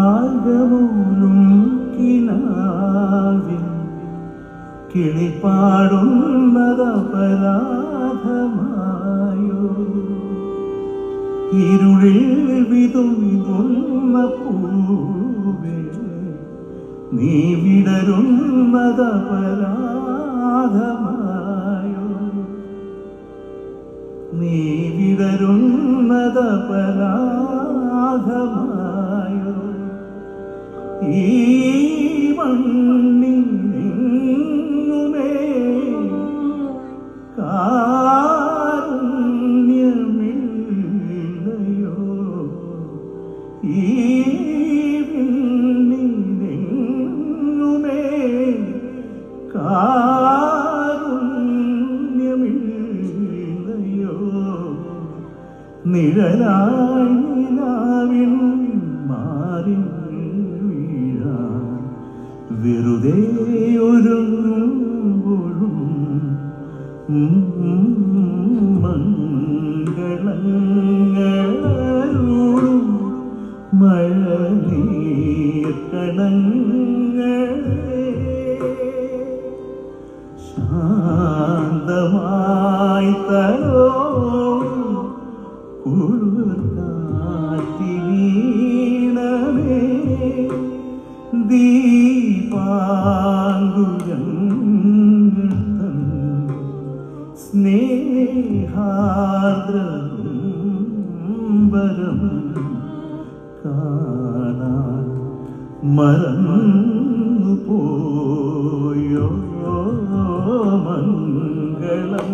അനുരാഗമൂലും കിനാവിൽ കിളിപ്പാടുന്നതപരാധമായോ ഇരുളിൽ വിതുമ്പുന്ന പൂവേ നീ വിടരുന്നതപരാധമായോ നീ വിടരുന്നതപരാധമായോ ഈ മണ്ണിനെങ്ങുമേ കാരുണ്യമില്ലയോ ഈ വിണ്ണിനെങ്ങുമേ കാരുണ്യമില്ലയോ നിഴലായി നിലാവിൻ മാറി വെറുതെ ഒരുങ്ങുമ്പോഴും മംഗളങ്ങളൂടും മഴനീർക്കണങ്ങളെ ശാന്തമായി തരോ കുളിർക്കാറ്റിനീണമേ ദീപാങ്കുരങ്ങൾ തൻ സ്നേഹാർദ്രംബരം കാണാൻ മറന്നു പോയോ മംഗളം